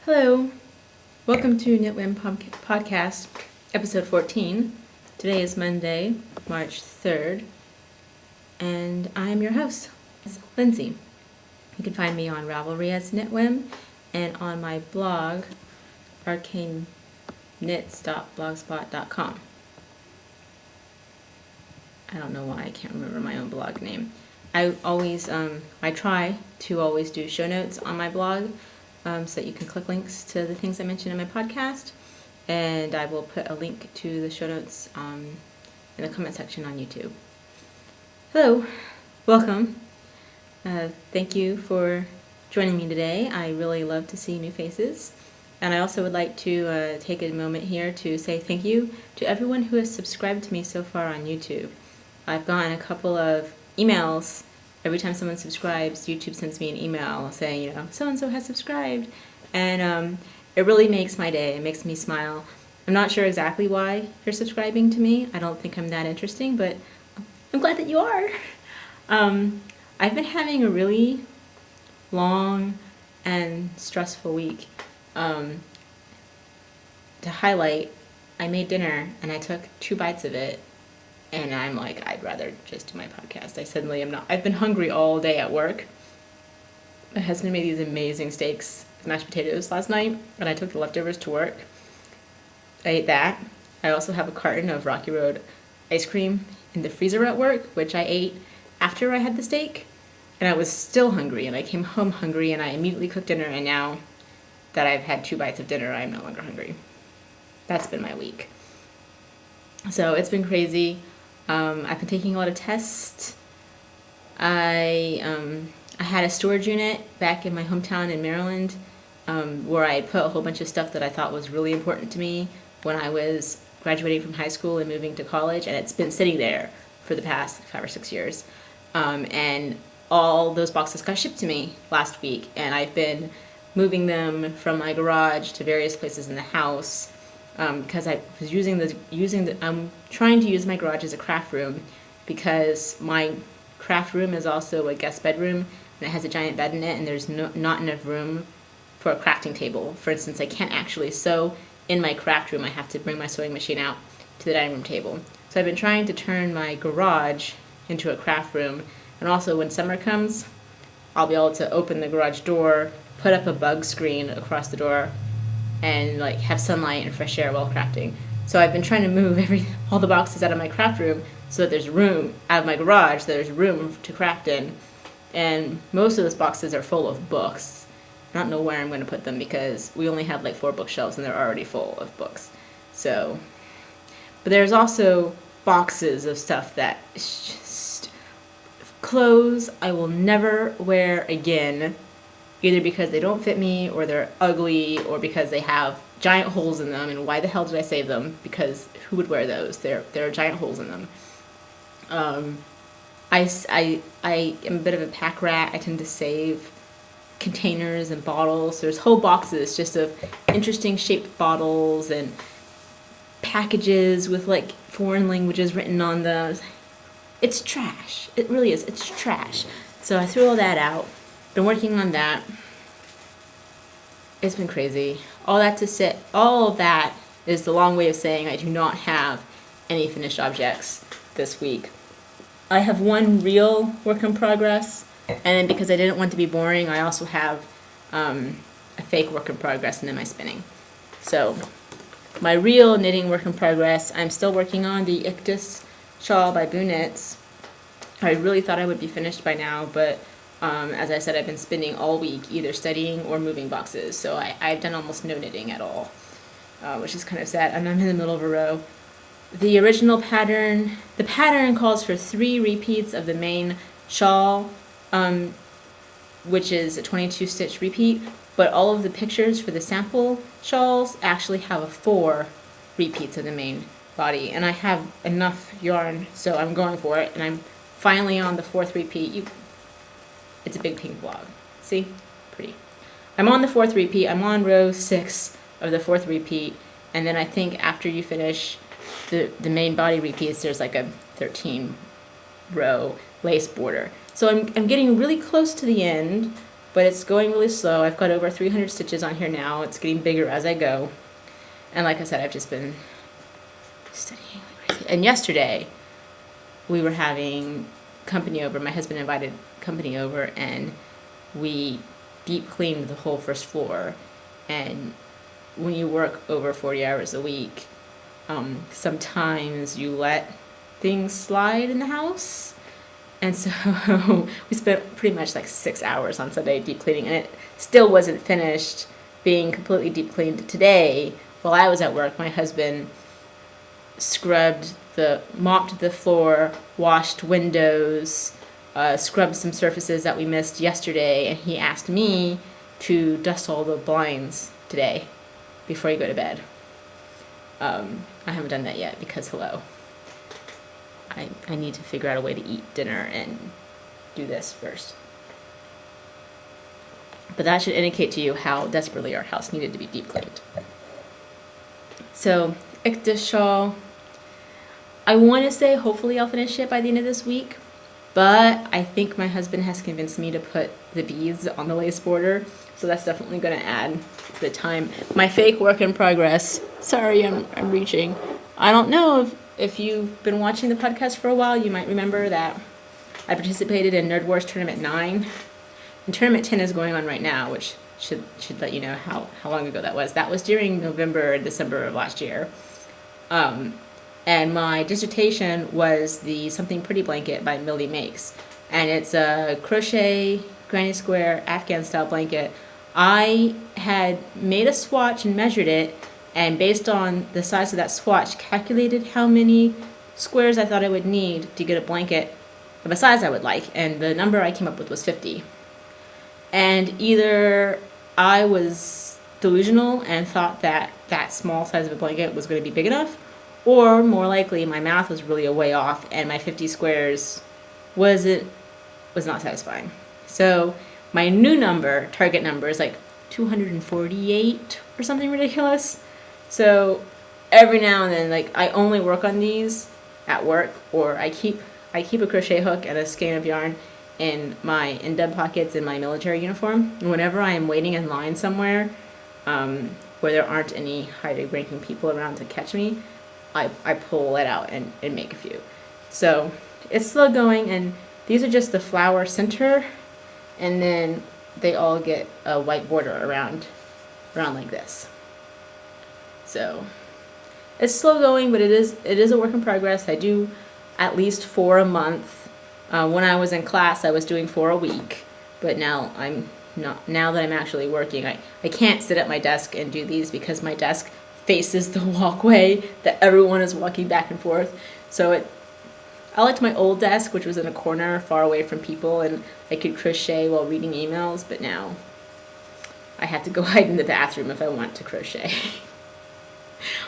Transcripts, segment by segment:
Hello, welcome to Knitwhim Podcast, episode 14. Today is Monday, March 3rd, and I'm your host, Lindsay. You can find me on Ravelry as Knitwhim and on my blog, arcaneknits.blogspot.com. I don't know why I can't remember my own blog name. I try to always do show notes on my blog, so that you can click links to the things I mentioned in my podcast, and I will put a link to the show notes in the comment section on YouTube. Hello, welcome. Thank you for joining me today. I really love to see new faces, and I also would like to take a moment here to say thank you to everyone who has subscribed to me so far on YouTube. I've gotten a couple of emails. Every time someone subscribes, YouTube sends me an email saying, so-and-so has subscribed. And it really makes my day. It makes me smile. I'm not sure exactly why you're subscribing to me. I don't think I'm that interesting, but I'm glad that you are. I've been having a really long and stressful week. To highlight, I made dinner and I took 2 bites of it. And I'm like, I'd rather just do my podcast. I suddenly am not. I've been hungry all day at work. My husband made these amazing steaks with mashed potatoes last night, and I took the leftovers to work. I ate that. I also have a carton of Rocky Road ice cream in the freezer at work, which I ate after I had the steak. And I was still hungry, and I came home hungry, and I immediately cooked dinner, and now that I've had 2 bites of dinner, I'm no longer hungry. That's been my week. So it's been crazy. I've been taking a lot of tests. I had a storage unit back in my hometown in Maryland, where I put a whole bunch of stuff that I thought was really important to me when I was graduating from high school and moving to college, and it's been sitting there for the past 5 or 6 years. And all those boxes got shipped to me last week, and I've been moving them from my garage to various places in the house. Because I was I'm trying to use my garage as a craft room, because my craft room is also a guest bedroom, and it has a giant bed in it, and there's not enough room for a crafting table. For instance, I can't actually sew in my craft room. I have to bring my sewing machine out to the dining room table. So I've been trying to turn my garage into a craft room, and also when summer comes, I'll be able to open the garage door, put up a bug screen across the door, and have sunlight and fresh air while crafting. So I've been trying to move all the boxes out of my craft room so that there's room out of my garage, so there's room to craft in. And most of those boxes are full of books. I don't know where I'm going to put them because we only have 4 bookshelves and they're already full of books. So, but there's also boxes of stuff that is just clothes I will never wear again. Either because they don't fit me, or they're ugly, or because they have giant holes in them. And why the hell did I save them? Because who would wear those? There are giant holes in them. I am a bit of a pack rat. I tend to save containers and bottles. There's whole boxes just of interesting shaped bottles and packages with foreign languages written on them. It's trash. It really is. It's trash. So I threw all that out. Been working on that. It's been crazy. All of that is the long way of saying I do not have any finished objects this week. I have one real work in progress, and then because I didn't want to be boring, I also have a fake work in progress, and then my spinning. So my real knitting work in progress, I'm still working on the Ictus shawl by Boo Knits. I really thought I would be finished by now, but as I said, I've been spinning all week, either studying or moving boxes. So I've done almost no knitting at all, which is kind of sad. And I'm in the middle of a row. The pattern calls for 3 repeats of the main shawl, which is a 22 stitch repeat. But all of the pictures for the sample shawls actually have 4 repeats of the main body. And I have enough yarn, so I'm going for it. And I'm finally on the 4th repeat. It's a big pink blob. See? Pretty. I'm on the 4th repeat. I'm on row 6 of the 4th repeat. And then I think after you finish the main body repeats, there's a 13 row lace border. So I'm getting really close to the end. but it's going really slow. I've got over 300 stitches on here now. It's getting bigger as I go. And like I said, I've just been studying. And yesterday, we were having company over. My husband invited company over, and we deep cleaned the whole first floor. And when you work over 40 hours a week, sometimes you let things slide in the house. And so we spent pretty much like 6 hours on Sunday deep cleaning, and it still wasn't finished being completely deep cleaned today. While I was at work, my husband mopped the floor, washed windows, scrubbed some surfaces that we missed yesterday, and he asked me to dust all the blinds today before you go to bed. I haven't done that yet because, hello, I need to figure out a way to eat dinner and do this first. But that should indicate to you how desperately our house needed to be deep cleaned. So, this shawl, I want to say hopefully I'll finish it by the end of this week, but I think my husband has convinced me to put the beads on the lace border, so that's definitely going to add the time. My fake work in progress, sorry I'm reaching. I don't know if you've been watching the podcast for a while, you might remember that I participated in Nerd Wars Tournament 9, and Tournament 10 is going on right now, which should let you know how long ago that was. That was during November and December of last year. And my dissertation was the Something Pretty blanket by Millie Makes. And it's a crochet granny square Afghan style blanket. I had made a swatch and measured it, and based on the size of that swatch, calculated how many squares I thought I would need to get a blanket of a size I would like. And the number I came up with was 50. And either I was delusional and thought that that small size of a blanket was going to be big enough, or more likely my math was really a way off and my 50 squares was not satisfying. So my new target number is like 248 or something ridiculous. So every now and then, like, I only work on these at work, or I keep a crochet hook and a skein of yarn in my indub pockets in my military uniform. And whenever I am waiting in line somewhere where there aren't any high-ranking people around to catch me, I pull it out and make a few. So it's slow going, and these are just the flower center, and then they all get a white border around like this. So it's slow going, but it is a work in progress. I do at least 4 a month. When I was in class, I was doing 4 a week, but now I'm not. Now that I'm actually working, I can't sit at my desk and do these because my desk faces the walkway that everyone is walking back and forth. So I liked my old desk, which was in a corner far away from people, and I could crochet while reading emails, but now I have to go hide in the bathroom if I want to crochet.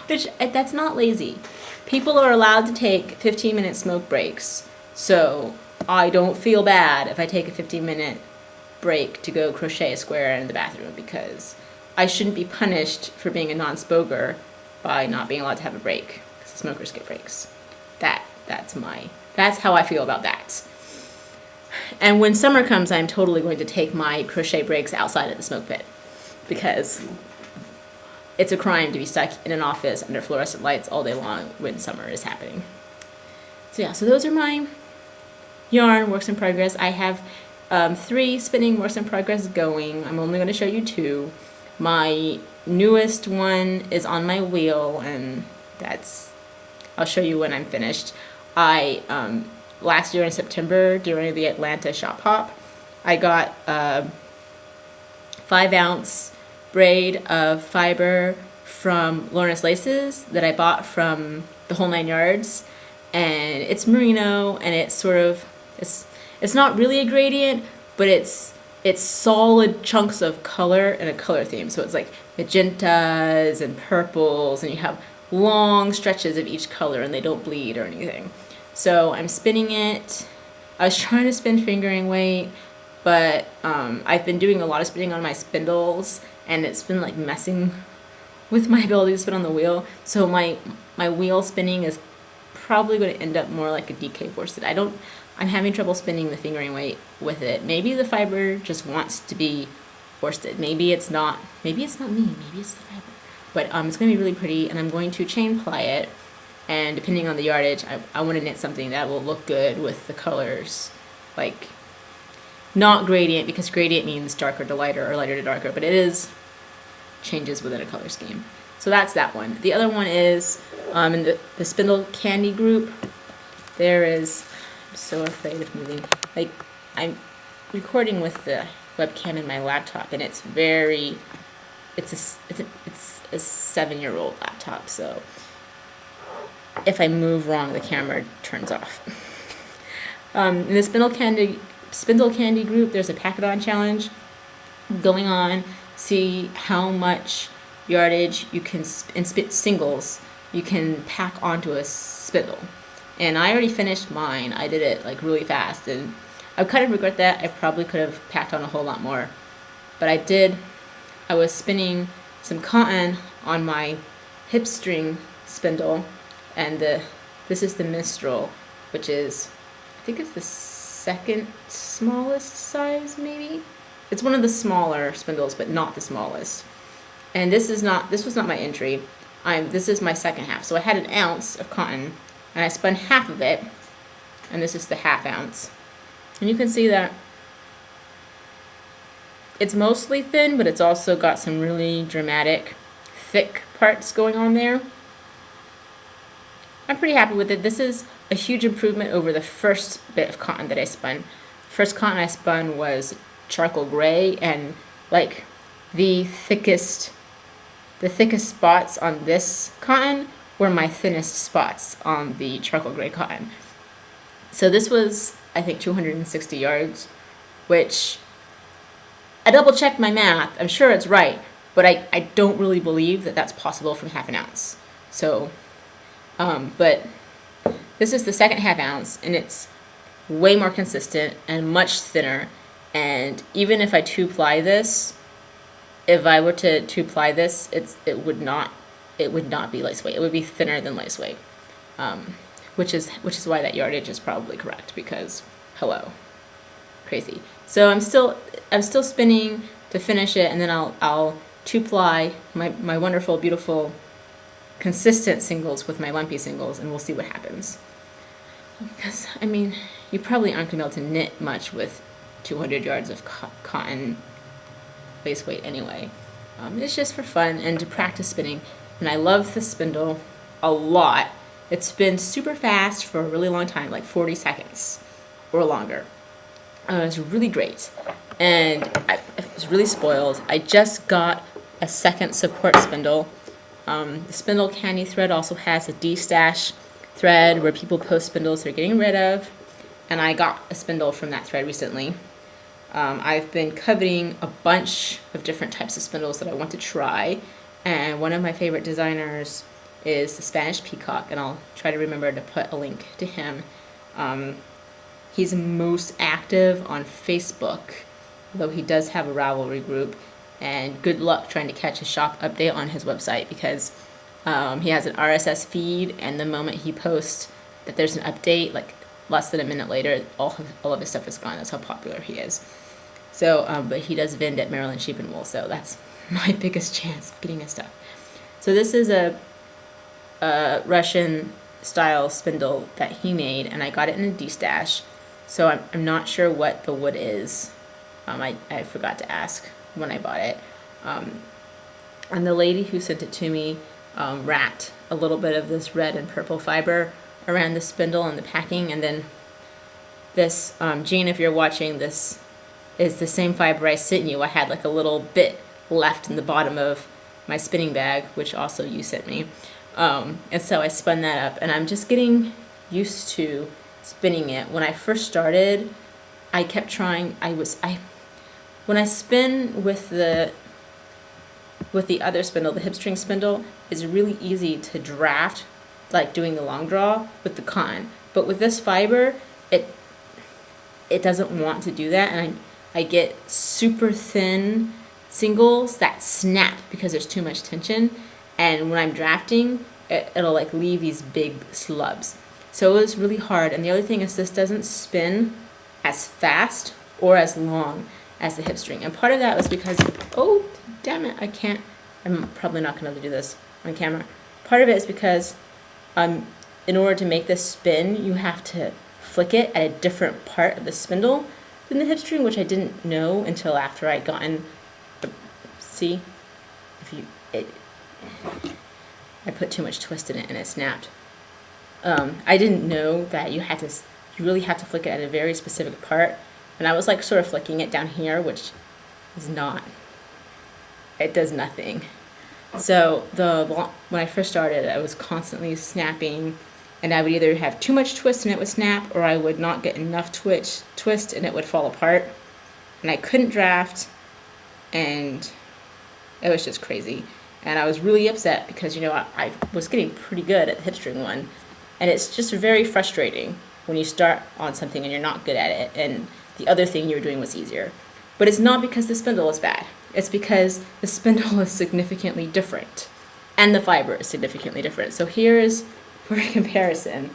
Which, that's not lazy. People are allowed to take 15-minute smoke breaks, so I don't feel bad if I take a 15-minute break to go crochet a square in the bathroom, because I shouldn't be punished for being a non-smoker by not being allowed to have a break, because smokers get breaks. That's how I feel about that. And when summer comes, I'm totally going to take my crochet breaks outside of the smoke pit, because it's a crime to be stuck in an office under fluorescent lights all day long when summer is happening. So those are my yarn works in progress. I have 3 spinning works in progress going. I'm only going to show you 2. My newest one is on my wheel, and I'll show you when I'm finished. Last year in September, during the Atlanta shop hop, I got a 5-ounce braid of fiber from Lorna's Laces that I bought from the Whole 9 Yards, and it's merino, and it's not really a gradient, but it's solid chunks of color and a color theme. So it's like magentas and purples, and you have long stretches of each color, and they don't bleed or anything. So I'm spinning it. I was trying to spin fingering weight, but I've been doing a lot of spinning on my spindles, and it's been like messing with my ability to spin on the wheel. So my wheel spinning is probably going to end up more like a DK worsted. I'm having trouble spinning the fingering weight with it. Maybe the fiber just wants to be worsted. Maybe it's not me, maybe it's the fiber. But it's going to be really pretty, and I'm going to chain ply it, and depending on the yardage, I want to knit something that will look good with the colors, like not gradient, because gradient means darker to lighter or lighter to darker, but it is changes within a color scheme. So that's that one. The other one is in the Spindle Candy group. There is, I'm so afraid of moving. Like, I'm recording with the webcam in my laptop, and it's a 7-year-old laptop, so if I move wrong, the camera turns off. In the Spindle Candy group, there's a pack-it-on challenge going on. See how much yardage you can singles you can pack onto a spindle. And I already finished mine. I did it like really fast, and I kind of regret that. I probably could have packed on a whole lot more, but I did. I was spinning some cotton on my hip string spindle, and this is the Minstrel, which is, I think it's the second smallest size, maybe. It's one of the smaller spindles, but not the smallest. And this was not my entry. This is my second half. So I had 1 ounce of cotton, and I spun half of it, and this is the ½ ounce. And you can see that it's mostly thin, but it's also got some really dramatic, thick parts going on there. I'm pretty happy with it. This is a huge improvement over the first bit of cotton that I spun. First cotton I spun was charcoal gray, and like the thickest spots on this cotton were my thinnest spots on the charcoal gray cotton. So this was, I think, 260 yards, which I double checked my math. I'm sure it's right, but I don't really believe that that's possible from ½ ounce. So, but this is the second ½ ounce, and it's way more consistent and much thinner. And even if I 2-ply this, if I were to 2-ply this, it would not be lace weight. It would be thinner than lace weight, which is why that yardage is probably correct, because hello, crazy. So I'm still spinning to finish it, and then I'll 2-ply my wonderful, beautiful, consistent singles with my lumpy singles, and we'll see what happens. Because I mean, you probably aren't gonna be able to knit much with 200 yards of cotton lace weight anyway. It's just for fun and to practice spinning, and I love the spindle a lot. It spins super fast for a really long time, like 40 seconds or longer. It's really great, and I was really spoiled. I just got a second support spindle. The Spindle Candy thread also has a D-stash thread where people post spindles they're getting rid of, and I got a spindle from that thread recently. I've been coveting a bunch of different types of spindles that I want to try, and one of my favorite designers is the Spanish Peacock, and I'll try to remember to put a link to him. He's most active on Facebook, though he does have a Ravelry group, and good luck trying to catch a shop update on his website, because he has an RSS feed, and the moment he posts that there's an update, like less than a minute later, all of his stuff is gone. That's how popular he is. So, but he does vend at Maryland Sheep and Wool, so that's my biggest chance of getting his stuff. So this is a Russian style spindle that he made, and I got it in a D-stash. So I'm not sure what the wood is. I forgot to ask when I bought it. And the lady who sent it to me wrapped a little bit of this red and purple fiber around the spindle and the packing, and then this, Jean, if you're watching, this is the same fiber I sent you. I had like a little bit left in the bottom of my spinning bag, which also you sent me. And so I spun that up, and I'm just getting used to spinning it. When I first started, I kept trying. When I spin with the other spindle, the hip string spindle, it's really easy to draft, like doing the long draw with the cotton. But with this fiber, it doesn't want to do that, and I get super thin singles that snap because there's too much tension, and when I'm drafting, it'll like leave these big slubs. So it was really hard. And the other thing is this doesn't spin as fast or as long as the hip string. And part of that was because, oh, damn it, I'm probably not going to be able to do this on camera. Part of it is because in order to make this spin, you have to flick it at a different part of the spindle than the hip string, which I didn't know until after I'd gotten, see, I put too much twist in it and it snapped. I didn't know that you really have to flick it at a very specific part, and I was like sort of flicking it down here, which is not, it does nothing. So when I first started, I was constantly snapping, and I would either have too much twist and it would snap, or I would not get enough twist and it would fall apart, and I couldn't draft, and it was just crazy. And I was really upset because, you know, I was getting pretty good at the hip string one, and it's just very frustrating when you start on something and you're not good at it, and the other thing you were doing was easier. But it's not because the spindle is bad. It's because the spindle is significantly different, and the fiber is significantly different. So here's, for comparison,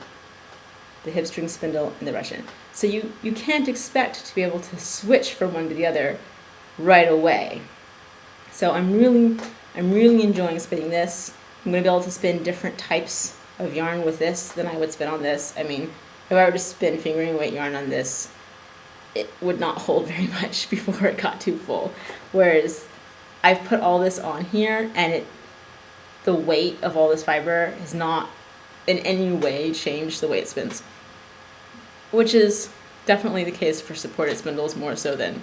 the hip string spindle and the Russian. So you can't expect to be able to switch from one to the other right away. So I'm really enjoying spinning this. I'm going to be able to spin different types of yarn with this than I would spin on this. I mean, if I were to spin fingering weight yarn on this, it would not hold very much before it got too full. Whereas I've put all this on here, and the weight of all this fiber has not in any way changed the way it spins, which is definitely the case for supported spindles more so than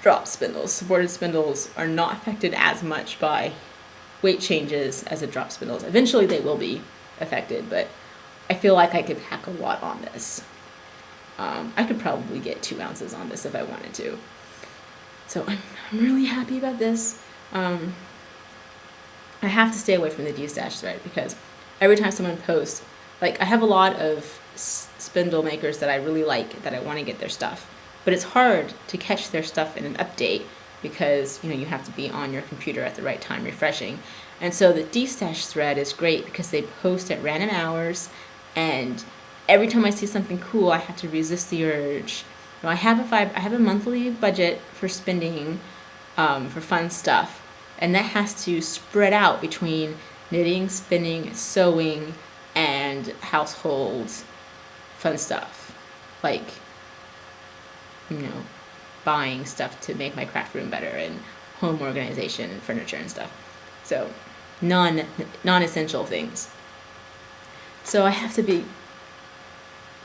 drop spindles. Supported spindles are not affected as much by weight changes as the drop spindles. Eventually they will be affected, but I feel like I could pack a lot on this. I could probably get 2 ounces on this if I wanted to. So I'm really happy about this. I have to stay away from the D-stash thread because every time someone posts, like I have a lot of spindle makers that I really like, that I want to get their stuff, but it's hard to catch their stuff in an update because, you know, you have to be on your computer at the right time refreshing. And so the D-stash thread is great because they post at random hours, and every time I see something cool, I have to resist the urge. You know, I have a monthly budget for spending for fun stuff, and that has to spread out between knitting, spinning, sewing, and household fun stuff, like, you know, buying stuff to make my craft room better, and home organization and furniture and stuff. So non-essential things. So I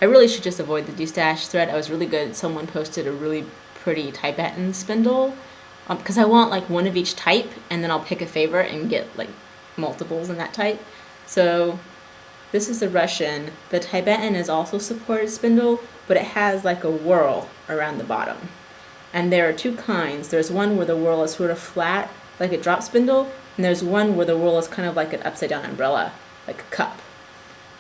really should just avoid the D-stash thread. I was really good. Someone posted a really pretty Tibetan spindle because I want like one of each type, and then I'll pick a favorite and get like multiples in that type. So this is the Russian. The Tibetan is also supported spindle, but it has like a whorl around the bottom. And there are 2 kinds. There's one where the whorl is sort of flat, like a drop spindle, and there's one where the whorl is kind of like an upside down umbrella, like a cup.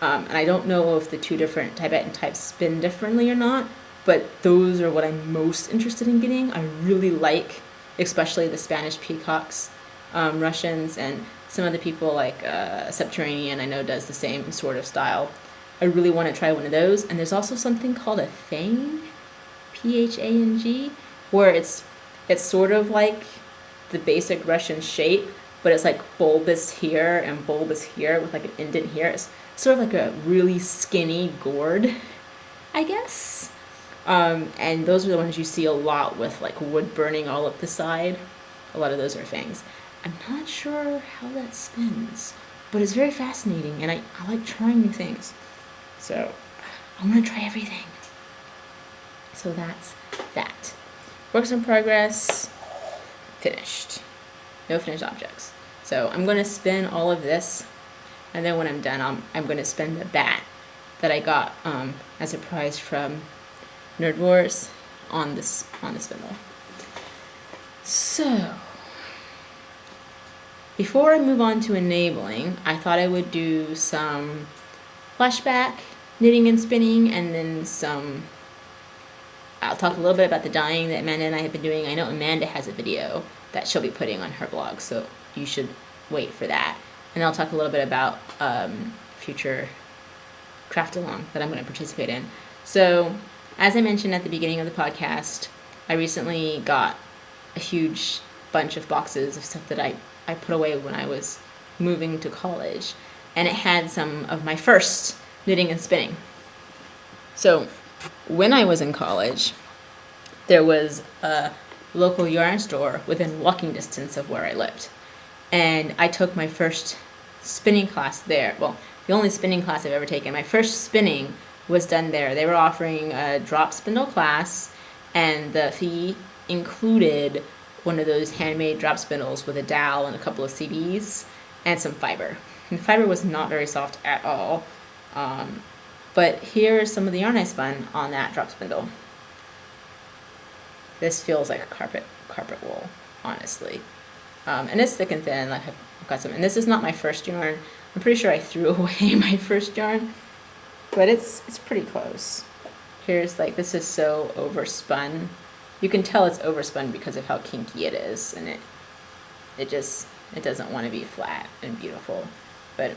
And I don't know if the 2 different Tibetan types spin differently or not, but those are what I'm most interested in getting. I really like, especially the Spanish peacocks, Russians, and some other people like Subterranean, I know, does the same sort of style. I really want to try one of those. And there's also something called a Phang, Phang, where it's sort of like the basic Russian shape, but it's like bulbous here and bulbous here with like an indent here. It's sort of like a really skinny gourd, I guess. And those are the ones you see a lot with like wood burning all up the side. A lot of those are Phangs. I'm not sure how that spins, but it's very fascinating, and I like trying new things. So I want to try everything. So that's that. Works in progress, finished. No finished objects. So I'm going to spin all of this, and then when I'm done, I'm going to spin the bat that I got as a prize from Nerd Wars on the spindle. So before I move on to enabling, I thought I would do some flashback knitting and spinning, and then I'll talk a little bit about the dyeing that Amanda and I have been doing. I know Amanda has a video that she'll be putting on her blog, so you should wait for that. And I'll talk a little bit about future craft along that I'm going to participate in. So, as I mentioned at the beginning of the podcast, I recently got a huge bunch of boxes of stuff that I put away when I was moving to college, and it had some of my first knitting and spinning. So, when I was in college, there was a local yarn store within walking distance of where I lived, and I took my first spinning class there. Well, the only spinning class I've ever taken. My first spinning was done there. They were offering a drop spindle class, and the fee included one of those handmade drop spindles with a dowel and a couple of CDs and some fiber. And the fiber was not very soft at all. But here is some of the yarn I spun on that drop spindle. This feels like carpet wool, honestly. And it's thick and thin. Like I've got some, and this is not my first yarn. I'm pretty sure I threw away my first yarn, but it's pretty close. Here's like, this is so overspun. You can tell it's overspun because of how kinky it is, and it doesn't want to be flat and beautiful. But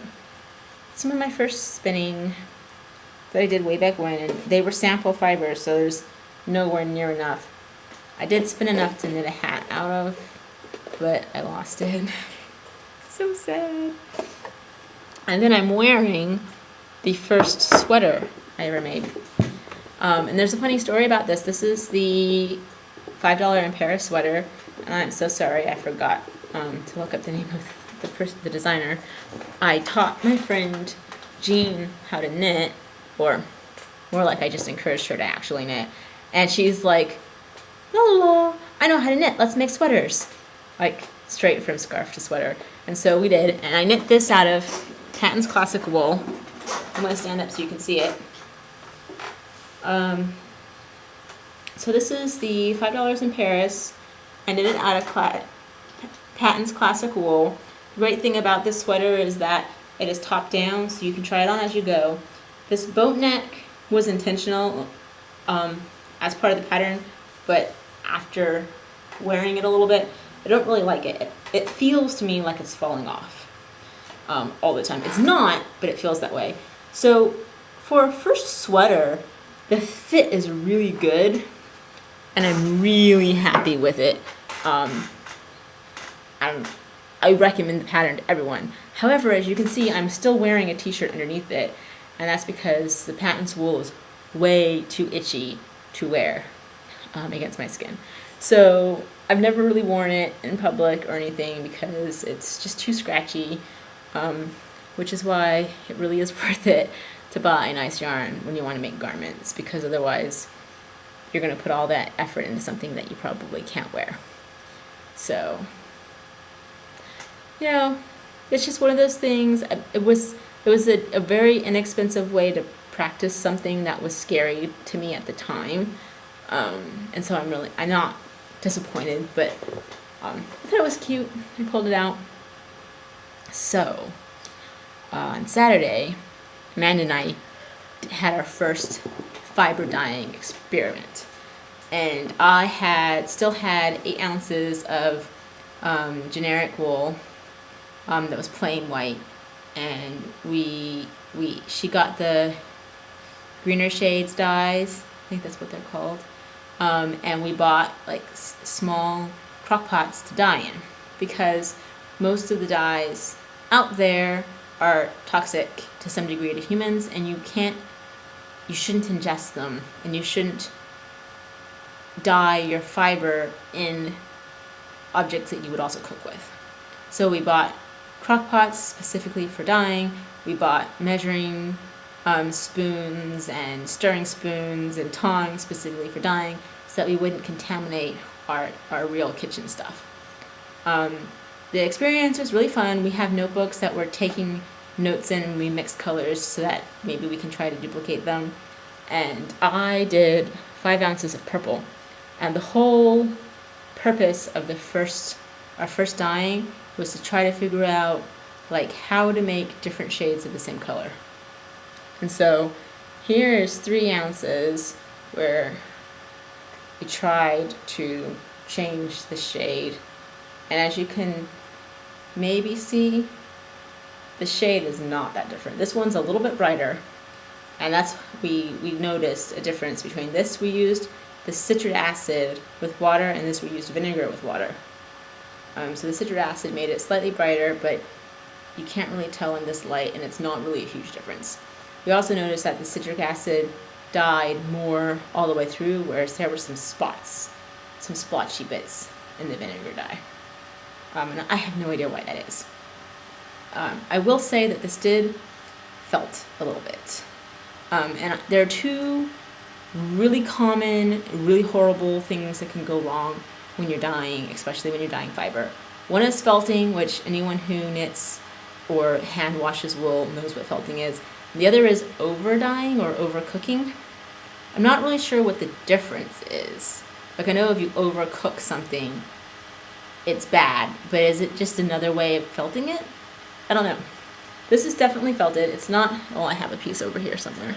some of my first spinning that I did way back when, and they were sample fibers, so there's nowhere near enough. I did spin enough to knit a hat out of, but I lost it. So sad. And then I'm wearing the first sweater I ever made. And there's a funny story about this. This is the $5 in Paris sweater, and I'm so sorry I forgot to look up the name of the designer. I taught my friend Jean how to knit, or more like I just encouraged her to actually knit. And she's like, la la la, I know how to knit, let's make sweaters. Like, straight from scarf to sweater. And so we did, and I knit this out of Patton's Classic Wool. I'm going to stand up so you can see it. So this is the $5 in Paris. I knit it out of Patton's Classic Wool. The great thing about this sweater is that it is top down, so you can try it on as you go. This boat neck was intentional as part of the pattern, but after wearing it a little bit, I don't really like it. It feels to me like it's falling off all the time. It's not, but it feels that way. So for a first sweater, the fit is really good, and I'm really happy with it. I recommend the pattern to everyone. However, as you can see, I'm still wearing a t-shirt underneath it, and that's because the Patton's wool is way too itchy to wear against my skin. So I've never really worn it in public or anything because it's just too scratchy, which is why it really is worth it to buy nice yarn when you want to make garments, because otherwise you're going to put all that effort into something that you probably can't wear. So, you know, it's just one of those things. It was a very inexpensive way to practice something that was scary to me at the time, and so I'm not disappointed, but I thought it was cute. I pulled it out. So on Saturday, Amanda and I had our first fiber dyeing experiment, and I still had 8 ounces of generic wool that was plain white, and she got the greener shades dyes, I think that's what they're called, and we bought like small crock pots to dye in, because most of the dyes out there are toxic to some degree to humans, and you shouldn't ingest them, and you shouldn't dye your fiber in objects that you would also cook with. So we bought crock pots specifically for dyeing. We bought measuring spoons and stirring spoons and tongs specifically for dyeing, so that we wouldn't contaminate our real kitchen stuff. The experience was really fun. We have notebooks that we're taking notes in, and we mix colors so that maybe we can try to duplicate them. And I did 5 ounces of purple, and the whole purpose of our first dyeing was to try to figure out like how to make different shades of the same color. And so here's 3 ounces where we tried to change the shade, and as you can maybe see, the shade is not that different. This one's a little bit brighter, And that's, we noticed a difference between this. We used the citric acid with water, and this we used vinegar with water. So the citric acid made it slightly brighter, but you can't really tell in this light, and it's not really a huge difference. We also noticed that the citric acid dyed more all the way through, whereas there were some spots, some splotchy bits in the vinegar dye. And I have no idea why that is. I will say that this did felt a little bit. And there are two really common, really horrible things that can go wrong when you're dyeing, especially when you're dyeing fiber. One is felting, which anyone who knits or hand washes wool knows what felting is. The other is over dyeing or overcooking. I'm not really sure what the difference is. Like, I know if you overcook something, it's bad, but is it just another way of felting it? I don't know. This is definitely felted. It's not, well, I have a piece over here somewhere.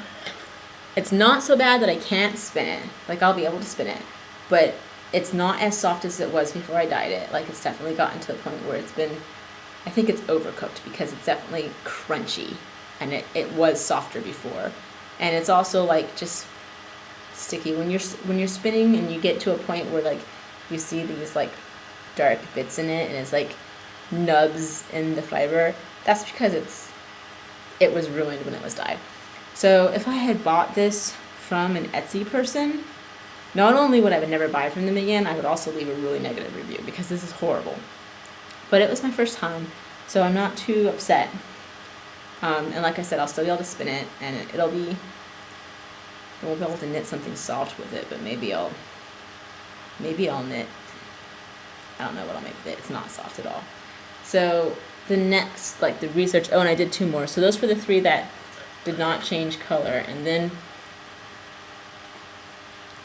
It's not so bad that I can't spin it. Like, I'll be able to spin it, but it's not as soft as it was before I dyed it. Like, it's definitely gotten to the point where it's been, I think it's overcooked, because it's definitely crunchy, and it was softer before. And it's also like just sticky when you're spinning, and you get to a point where like you see these like dark bits in it, and it's like nubs in the fiber. That's because it was ruined when it was dyed. So if I had bought this from an Etsy person, not only would I never buy from them again, I would also leave a really negative review, because this is horrible. But it was my first time, so I'm not too upset. And like I said, I'll still be able to spin it, and I won't be able to knit something soft with it, but maybe I'll knit, I don't know what I'll make with it. It's not soft at all. So the next, like the research, oh, and I did two more. So those were the three that did not change color. And then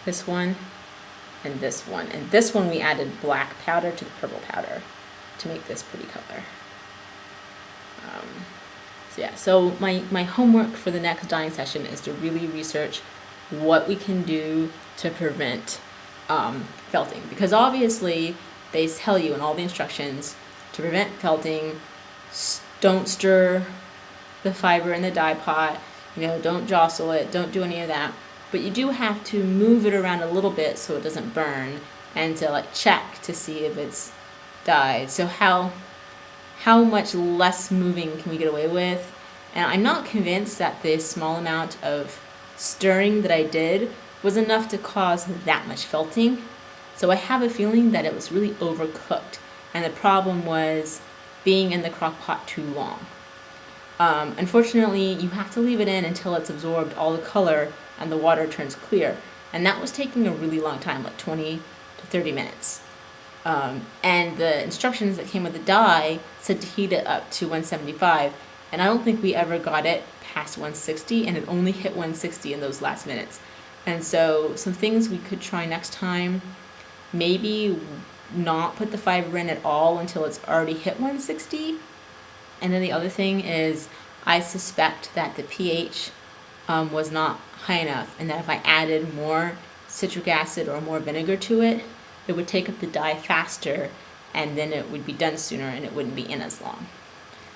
this one and this one. And this one we added black powder to the purple powder to make this pretty color. So yeah, so my homework for the next dyeing session is to really research what we can do to prevent felting. Because obviously they tell you in all the instructions to prevent felting, don't stir the fiber in the dye pot, don't jostle it, don't do any of that. But you do have to move it around a little bit so it doesn't burn, and to like check to see if it's dyed. So how much less moving can we get away with? And I'm not convinced that the small amount of stirring that I did was enough to cause that much felting. So I have a feeling that it was really overcooked, and the problem was being in the crock pot too long. Unfortunately, you have to leave it in until it's absorbed all the color and the water turns clear, and that was taking a really long time, like 20 to 30 minutes. And the instructions that came with the dye said to heat it up to 175, and I don't think we ever got it past 160, and it only hit 160 in those last minutes. And so some things we could try next time, maybe not put the fiber in at all until it's already hit 160. And then the other thing is, I suspect that the pH was not high enough, and that if I added more citric acid or more vinegar to it, it would take up the dye faster, and then it would be done sooner, and it wouldn't be in as long.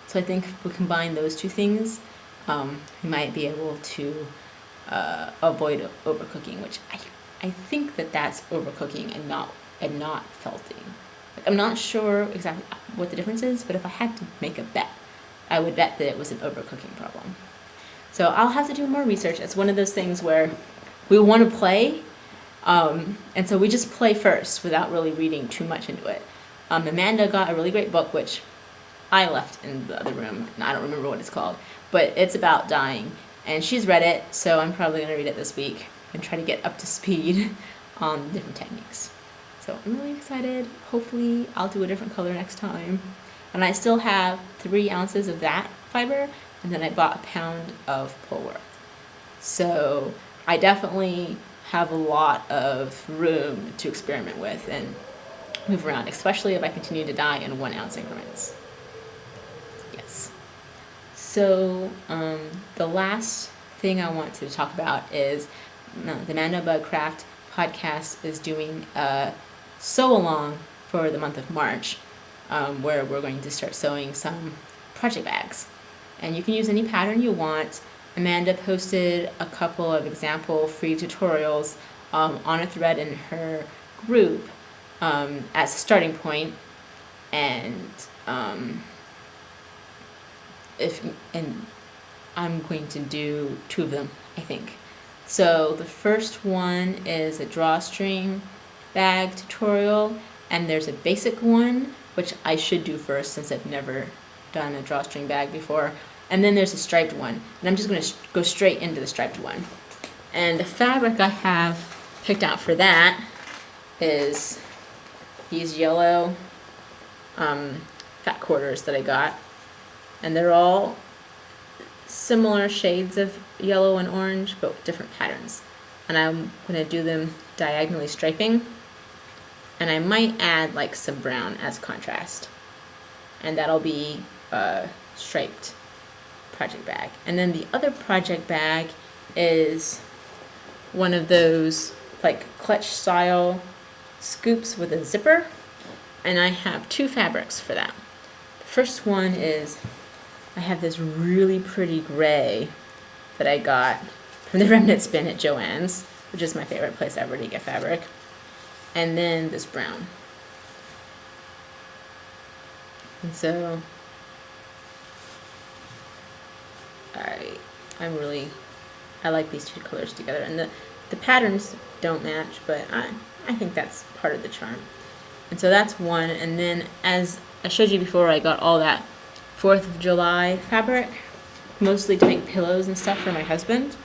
So I think if we combine those two things, we might be able to avoid overcooking, which I think that's overcooking and not felting. Like, I'm not sure exactly what the difference is, but if I had to make a bet, I would bet that it was an overcooking problem. So I'll have to do more research. It's one of those things where we want to play, and so we just play first without really reading too much into it. Amanda got a really great book, which I left in the other room, and I don't remember what it's called, but it's about dyeing, and she's read it, so I'm probably going to read it this week and try to get up to speed on different techniques. So I'm really excited. Hopefully I'll do a different color next time. And I still have 3 ounces of that fiber, and then I bought a pound of Polworth. So I definitely have a lot of room to experiment with and move around, especially if I continue to dye in 1 ounce increments. Yes. So the last thing I want to talk about is the Mando Bug Craft podcast is doing a sew-along for the month of March, where we're going to start sewing some project bags. And you can use any pattern you want, Amanda posted a couple of example free tutorials on a thread in her group as a starting point, and I'm going to do 2 of them, I think. So the first one is a drawstring bag tutorial, and there's a basic one, which I should do first since I've never done a drawstring bag before. And then there's a striped one, and I'm just going to go straight into the striped one. And the fabric I have picked out for that is these yellow fat quarters that I got, and they're all similar shades of yellow and orange, but with different patterns. And I'm going to do them diagonally striping, and I might add like some brown as contrast, and that'll be a striped project bag. And then the other project bag is one of those like clutch style scoops with a zipper, and I have 2 fabrics for that. The first one is, I have this really pretty gray that I got from the remnant bin at Joann's, which is my favorite place ever to get fabric, and then this brown. And so I like these 2 colors together, and the patterns don't match, but I think that's part of the charm. And so that's one, and then as I showed you before, I got all that 4th of July fabric, mostly to make pillows and stuff for my husband,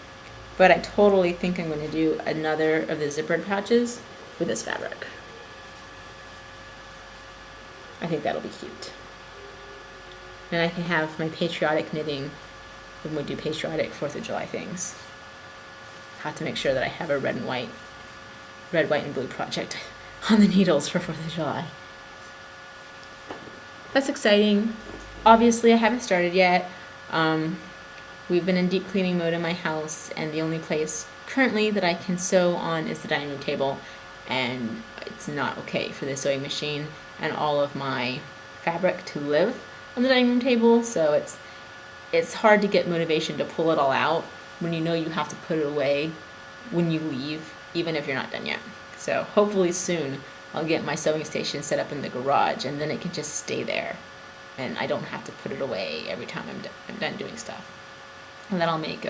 but I totally think I'm going to do another of the zippered pouches with this fabric. I think that'll be cute. And I can have my patriotic knitting when we do patriotic 4th of July things. Have to make sure that I have a red, white, and blue project on the needles for 4th of July. That's exciting. Obviously, I haven't started yet. We've been in deep cleaning mode in my house, and the only place currently that I can sew on is the dining room table, and it's not okay for the sewing machine and all of my fabric to live on the dining room table, so it's hard to get motivation to pull it all out when you know you have to put it away when you leave, even if you're not done yet. So hopefully soon I'll get my sewing station set up in the garage, and then it can just stay there, and I don't have to put it away every time I'm done doing stuff. And that'll make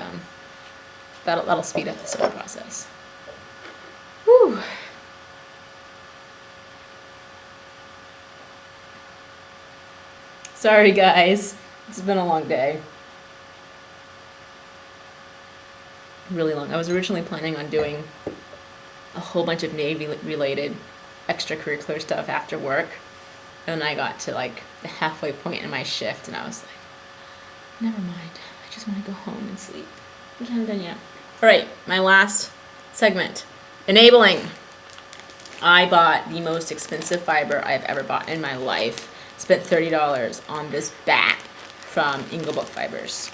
that'll speed up the sewing process. Whew. Sorry guys, it's been a long day. Really long. I was originally planning on doing a whole bunch of Navy related extracurricular stuff after work, and I got to like the halfway point in my shift, and I was like, never mind, I just want to go home and sleep. I haven't done yet. Alright, my last segment, enabling. I bought the most expensive fiber I've ever bought in my life. Spent $30 on this bat from Inglebook Fibers.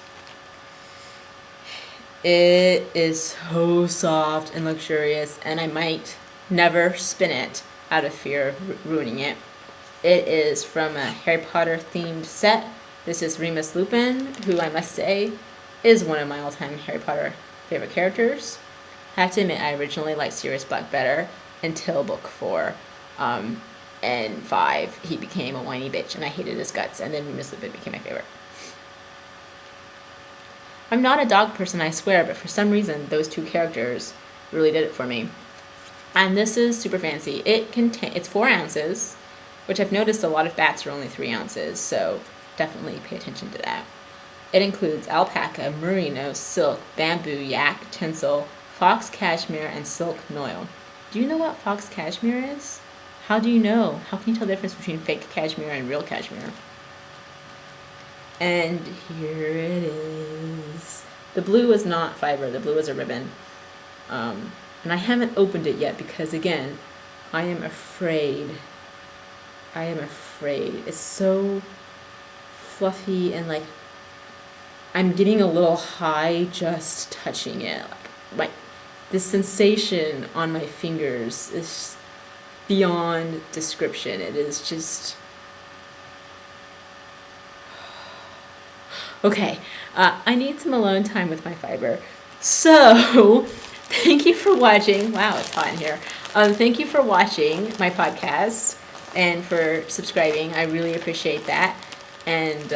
It is so soft and luxurious, and I might never spin it out of fear of ruining it. It is from a Harry Potter themed set. This is Remus Lupin, who I must say is one of my all-time Harry Potter favorite characters. I have to admit, I originally liked Sirius Black better until book 4. And 5, he became a whiny bitch, and I hated his guts, and then Remus Lupin became my favorite. I'm not a dog person, I swear, but for some reason, those 2 characters really did it for me. And this is super fancy. It's 4 ounces, which I've noticed a lot of bats are only 3 ounces, so definitely pay attention to that. It includes alpaca, merino, silk, bamboo, yak, tinsel, fox cashmere, and silk noil. Do you know what fox cashmere is? How do you know? How can you tell the difference between fake cashmere and real cashmere? And here it is. The blue is not fiber, the blue is a ribbon. And I haven't opened it yet because, again, I am afraid. It's so fluffy, and like I'm getting a little high just touching it. Like the sensation on my fingers is beyond description. It is just Okay, I need some alone time with my fiber. So, thank you for watching. Wow, it's hot in here. Thank you for watching my podcast and for subscribing. I really appreciate that. And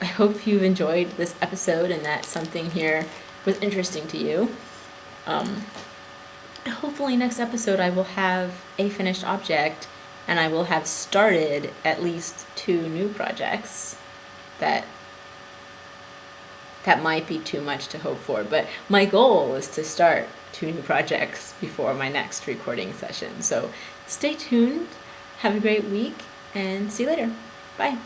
I hope you've enjoyed this episode and that something here was interesting to you. Hopefully next episode I will have a finished object and I will have started at least 2 new projects that might be too much to hope for, but my goal is to start 2 new projects before my next recording session. So stay tuned, have a great week, and see you later. Bye.